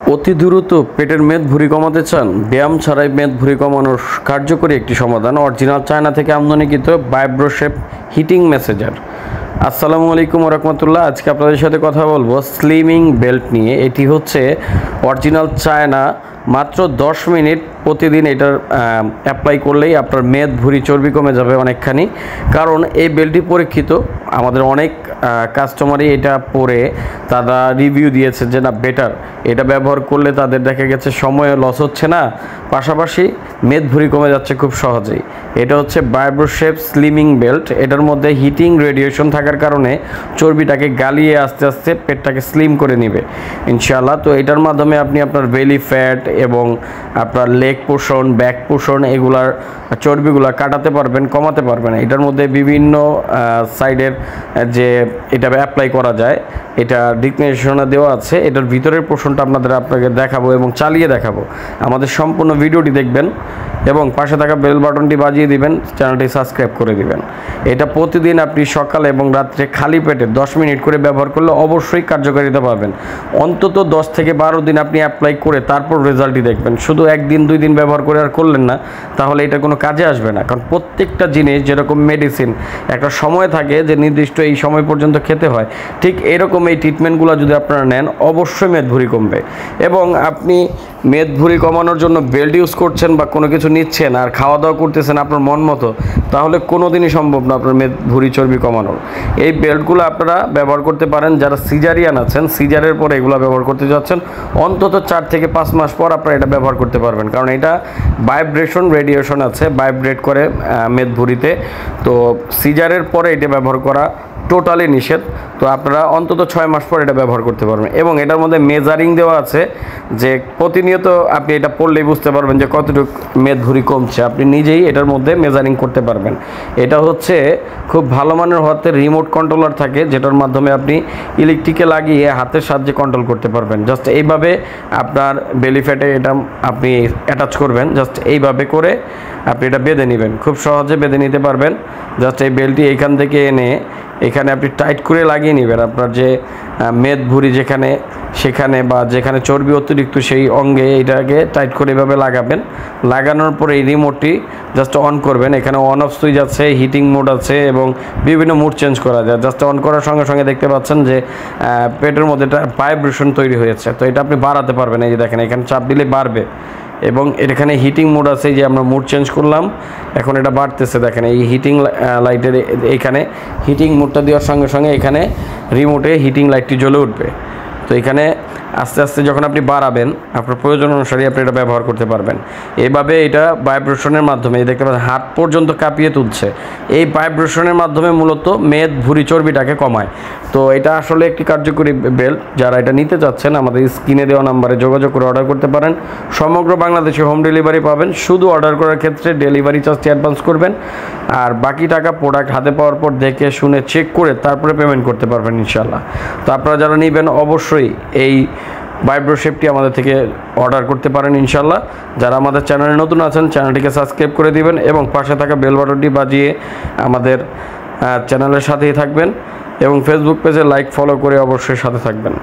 অতি দ্রুত পেটের মেদ ভুঁড়ি কমাতে চান? ব্যায়াম ছাড়াই মেদ ভুঁড়ি কমানোর কার্যকরী একটি সমাধান অরিজিনাল চায়না থেকে আমদানিকৃত ভাইব্রোশেপ হিটিং ম্যাসেজার। আসসালামু আলাইকুম ওয়া রাহমাতুল্লাহ। আজকে আপনাদের সাথে কথা বলবো স্লিমিং বেল্ট নিয়ে। এটি হচ্ছে অরিজিনাল চায়না, মাত্র 10 মিনিট প্রতিদিন এটার অ্যাপ্লাই করলেই আপনার মেদ ভুঁড়ি চর্বি কমে যাবে অনেকখানি। কারণ এই বেল্টটি পরীক্ষিত, আমাদের অনেক কাস্টমারই এটা পরে তারা রিভিউ দিয়েছে যে না বেটার, এটা ব্যবহার করলে তাদের দেখা গেছে সময় লস হচ্ছে না, পাশাপাশি মেদ ভুঁড়ি কমে যাচ্ছে খুব সহজেই। এটা হচ্ছে ভাইব্রোশেপ স্লিমিং বেল্ট। এটার মধ্যে হিটিং রেডিয়েশন থাকার কারণে চর্বিটাকে গালিয়ে আস্তে আস্তে পেটটাকে স্লিম করে নেবে ইনশাআল্লাহ। তো এটার মাধ্যমে আপনি আপনার বেলি ফ্যাট এবং আপনার লেগ পোর্শন, ব্যাক পোর্শন, এগুলার চর্বিগুলো কাটাতে পারবেন, কমাতে পারবেন। এটার মধ্যে বিভিন্ন সাইডের যে এটা অ্যাপ্লাই করা যায়, এটা ডিকনেশনে দেওয়া আছে। এটার ভিতরের পোর্শনটা আপনাকে দেখাবো এবং চালিয়ে দেখাবো। আমাদের সম্পূর্ণ ভিডিওটি দেখবেন এবং পাশে থাকা বেল বাটনটি বাজিয়ে দিবেন, চ্যানেলটি সাবস্ক্রাইব করে দিবেন। এটা প্রতিদিন আপনি সকালে এবং রাত্রে খালি পেটে 10 মিনিট করে ব্যবহার করলে অবশ্যই কার্যকারিতা পাবেন। অন্তত 10 থেকে 12 দিন আপনি অ্যাপ্লাই করে তারপর রেজাল্টই দেখবেন। শুধু একদিন 2 দিন ব্যবহার করে আর করলেন না, তাহলে এটা কোনো কাজে আসবে না। কারণ প্রত্যেকটা জিনিস যেরকম মেডিসিন একটা সময় থাকে যে নির্দিষ্ট এই সময় পর্যন্ত খেতে হয়, ঠিক এরকম এই ট্রিটমেন্টগুলো যদি আপনারা নেন অবশ্যই মেদ ভুঁড়ি কমবে। এবং আপনি মেদ ভুঁড়ি কমানোর জন্য বেল্ট ইউজ করছেন বা কোনো কিছু নিচ্ছেন আর খাওয়া দাওয়া করতেছেন আপনার মন মতো, তাহলে কোনো দিনই সম্ভব না আপনার মেদ ভুঁড়ি চর্বি কমানোর। এই বেল্টগুলো আপনারা ব্যবহার করতে পারেন যারা সিজারিয়ান আছেন, সিজারের পরে এগুলো ব্যবহার করতে যাচ্ছেন, অন্তত 4 থেকে 5 মাস পর আপনারা এটা ব্যবহার করতে পারবেন। কারণ এটা ভাইব্রেশন রেডিয়েশন আছে, ভাইব্রেট করে মেদ ভুঁড়িতে। তো সিজারের পরে এটা ব্যবহার করা টোটালি নিষেধ। তো আপনারা অন্তত 6 মাস পর এটা ব্যবহার করতে পারবেন। এবং এটার মধ্যে মেজারিং দেওয়া আছে, যে প্রতিনিয়ত আপনি এটা পড়লেই বুঝতে পারবেন যে কতটুকু মেদ ভুঁড়ি কমছে। আপনি নিজেই এটার মধ্যে মেজারিং করতে পারবেন। এটা হচ্ছে খুব ভালো মানের হাতে রিমোট কন্ট্রোলার থাকে, যেটার মাধ্যমে আপনি ইলেকট্রিকে লাগিয়ে হাতের সাহায্যে কন্ট্রোল করতে পারবেন। জাস্ট এইভাবে আপনার বেলি ফ্যাটে এটা আপনি অ্যাটাচ করবেন, জাস্ট এইভাবে করে আপনি এটা বেঁধে নেবেন, খুব সহজে বেঁধে নিতে পারবেন। জাস্ট এই বেল্টটি এইখান থেকে এনে এখানে আপনি টাইট করে লাগিয়ে নেবেন। আপনার যে মেদ ভুঁড়ি যেখানে, সেখানে বা যেখানে চর্বি অতিরিক্ত সেই অঙ্গে এটাকে টাইট করে এভাবে লাগাবেন। লাগানোর পরে এই রিমোটটি জাস্ট অন করবেন। এখানে অন অফ সুইচ আছে, হিটিং মোড আছে এবং বিভিন্ন মুড চেঞ্জ করা যায়। জাস্ট অন করার সঙ্গে সঙ্গে দেখতে পাচ্ছেন যে পেটের মধ্যে একটা ভাইব্রেশন তৈরি হয়েছে। তো এটা আপনি বাড়াতে পারবেন। এই যে দেখেন, এখানে চাপ দিলে বাড়বে। এবং এখানে হিটিং মোড আছে, যে আমরা মুড চেঞ্জ করলাম, এখন এটা বাড়তেছে। দেখেন এই হিটিং লাইটের এইখানে হিটিং মোডটা দেওয়ার সঙ্গে সঙ্গে এখানে রিমোটে হিটিং লাইটটি জ্বলে উঠবে। তো এখানে আস্তে আস্তে যখন আপনি বাড়াবেন, আপনার প্রয়োজন অনুসারে আপনি এটা ব্যবহার করতে পারবেন। এভাবে এটা ভাইব্রেশনের মাধ্যমে দেখতে পাচ্ছেন হাত পর্যন্ত কাঁপিয়ে তুলছে। এই ভাইব্রেশনের মাধ্যমে মূলত মেদ ভুঁড়ি চর্বিটাকে কমায়। তো এটা আসলে একটি কার্যকরী বেল্ট। যারা এটা নিতে চাচ্ছেন আমাদের স্ক্রিনে দেওয়া নাম্বারে যোগাযোগ করে অর্ডার করতে পারেন। সমগ্র বাংলাদেশে হোম ডেলিভারি পাবেন। শুধু অর্ডার করার ক্ষেত্রে ডেলিভারি চার্জটি অ্যাডভান্স করবেন, আর বাকি টাকা প্রোডাক্ট হাতে পাওয়ার পর দেখে শুনে চেক করে তারপরে পেমেন্ট করতে পারবেন ইনশাআল্লাহ। তো আপনারা যারা নেবেন অবশ্যই এই ভাইব্রোশেপটি আমাদের থেকে অর্ডার করতে পারেন ইনশাআল্লাহ। যারা আমাদের চ্যানেলে নতুন আছেন চ্যানেলটিকে সাবস্ক্রাইব করে দিবেন এবং পাশে থাকা বেল বাটনটি বাজিয়ে আমাদের চ্যানেলের সাথেই থাকবেন এবং ফেসবুক পেজে লাইক ফলো করে অবশ্যই সাথে থাকবেন।